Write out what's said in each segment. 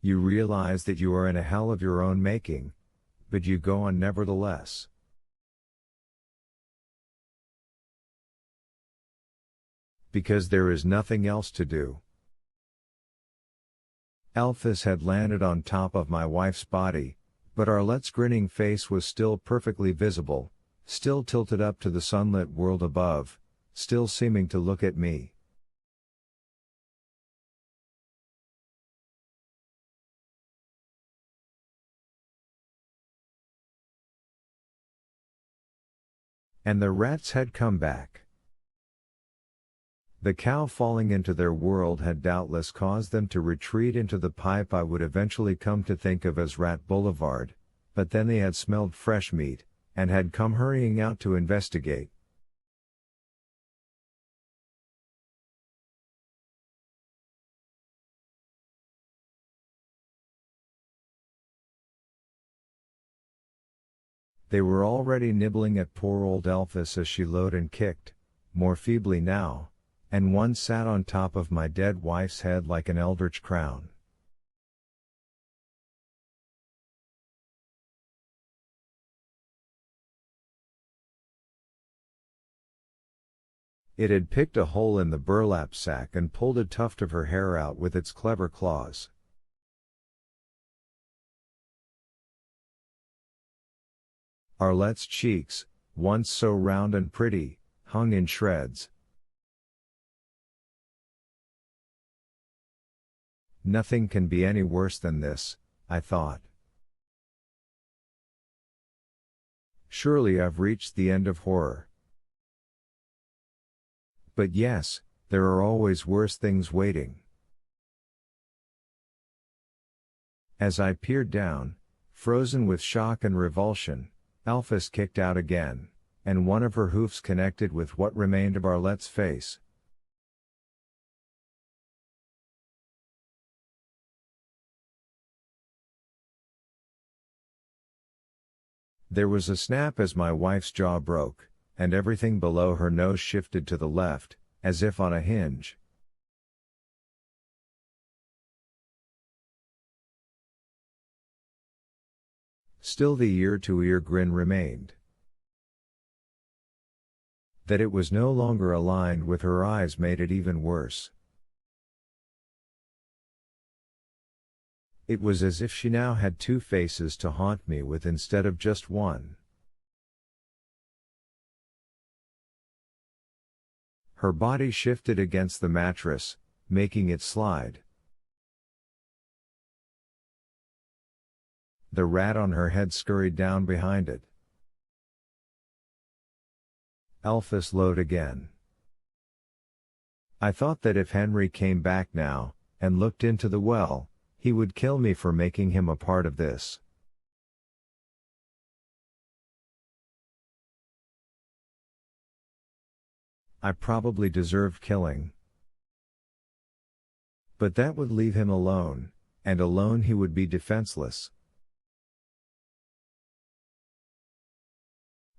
You realize that you are in a hell of your own making, but you go on nevertheless. Because there is nothing else to do. Elphys had landed on top of my wife's body, but Arlette's grinning face was still perfectly visible, still tilted up to the sunlit world above, still seeming to look at me. And the rats had come back. The cow falling into their world had doubtless caused them to retreat into the pipe I would eventually come to think of as Rat Boulevard, but then they had smelled fresh meat, and had come hurrying out to investigate. They were already nibbling at poor old Elphys as she lowed and kicked, more feebly now, and one sat on top of my dead wife's head like an eldritch crown. It had picked a hole in the burlap sack and pulled a tuft of her hair out with its clever claws. Arlette's cheeks, once so round and pretty, hung in shreds. Nothing can be any worse than this, I thought. Surely I've reached the end of horror. But yes, there are always worse things waiting. As I peered down, frozen with shock and revulsion, Elphys kicked out again, and one of her hoofs connected with what remained of Arlette's face. There was a snap as my wife's jaw broke, and everything below her nose shifted to the left, as if on a hinge. Still the ear-to-ear grin remained. That it was no longer aligned with her eyes made it even worse. It was as if she now had two faces to haunt me with instead of just one. Her body shifted against the mattress, making it slide. The rat on her head scurried down behind it. Elphys lowed again. I thought that if Henry came back now, and looked into the well, he would kill me for making him a part of this. I probably deserved killing. But that would leave him alone, and alone he would be defenseless.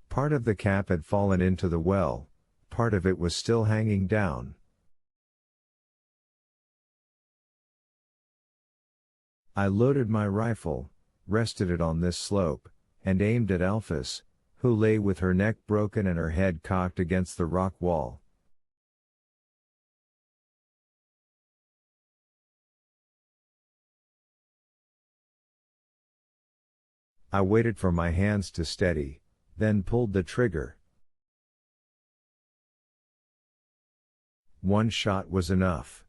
Part of the cap had fallen into the well, part of it was still hanging down. I loaded my rifle, rested it on this slope, and aimed at Elphys, who lay with her neck broken and her head cocked against the rock wall. I waited for my hands to steady, then pulled the trigger. One shot was enough.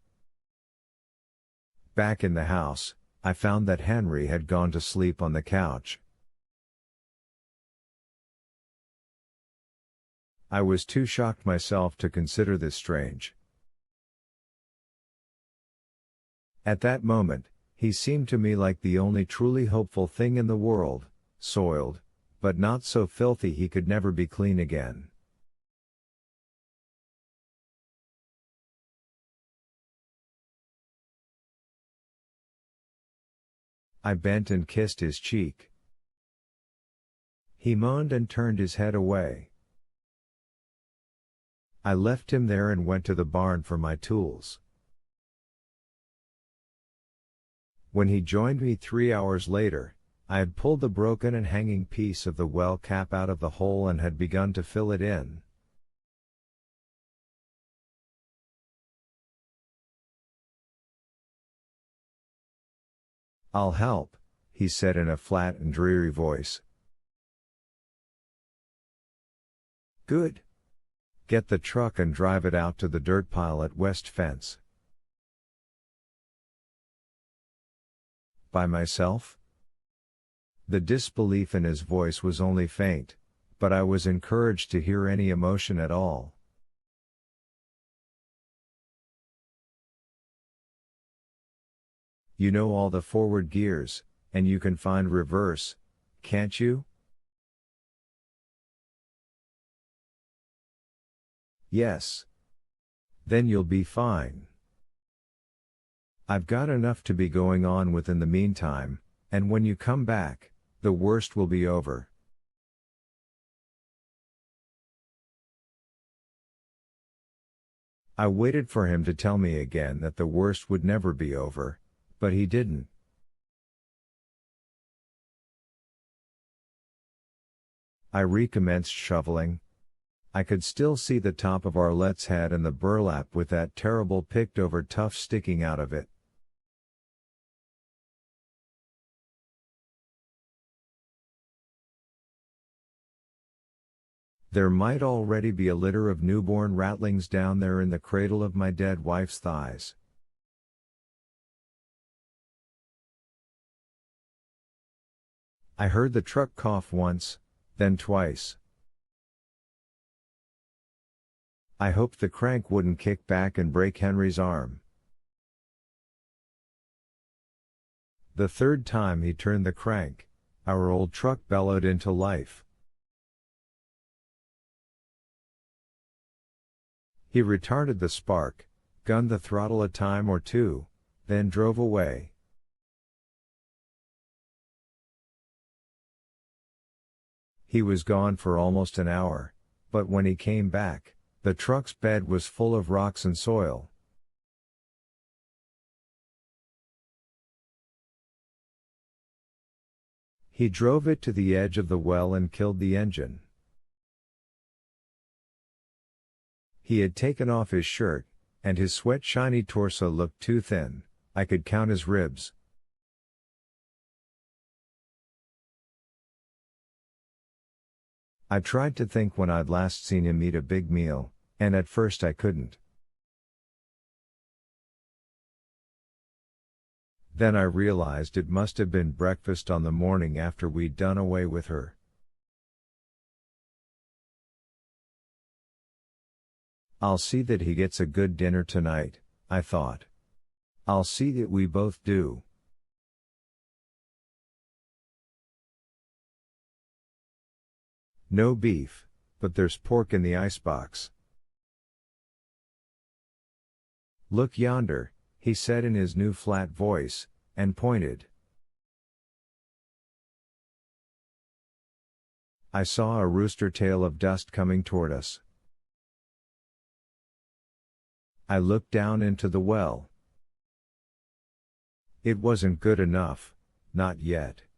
Back in the house, I found that Henry had gone to sleep on the couch. I was too shocked myself to consider this strange. At that moment, he seemed to me like the only truly hopeful thing in the world, soiled, but not so filthy he could never be clean again. I bent and kissed his cheek. He moaned and turned his head away. I left him there and went to the barn for my tools. When he joined me 3 hours later, I had pulled the broken and hanging piece of the well cap out of the hole and had begun to fill it in. "I'll help," he said in a flat and dreary voice. "Good. Get the truck and drive it out to the dirt pile at West Fence." "By myself?" The disbelief in his voice was only faint, but I was encouraged to hear any emotion at all. "You know all the forward gears, and you can find reverse, can't you?" "Yes. Then you'll be fine. I've got enough to be going on with in the meantime, and when you come back, the worst will be over." I waited for him to tell me again that the worst would never be over, but he didn't. I recommenced shoveling. I could still see the top of Arlette's head and the burlap with that terrible picked-over tuft sticking out of it. There might already be a litter of newborn ratlings down there in the cradle of my dead wife's thighs. I heard the truck cough once, then twice. I hoped the crank wouldn't kick back and break Henry's arm. The third time he turned the crank, our old truck bellowed into life. He retarded the spark, gunned the throttle a time or two, then drove away. He was gone for almost an hour, but when he came back, the truck's bed was full of rocks and soil. He drove it to the edge of the well and killed the engine. He had taken off his shirt, and his sweat-shiny torso looked too thin. I could count his ribs. I tried to think when I'd last seen him eat a big meal, and at first I couldn't. Then I realized it must have been breakfast on the morning after we'd done away with her. "I'll see that he gets a good dinner tonight," I thought. "I'll see that we both do." "No beef, but there's pork in the icebox." "Look yonder," he said in his new flat voice, and pointed. I saw a rooster tail of dust coming toward us. I looked down into the well. It wasn't good enough, not yet.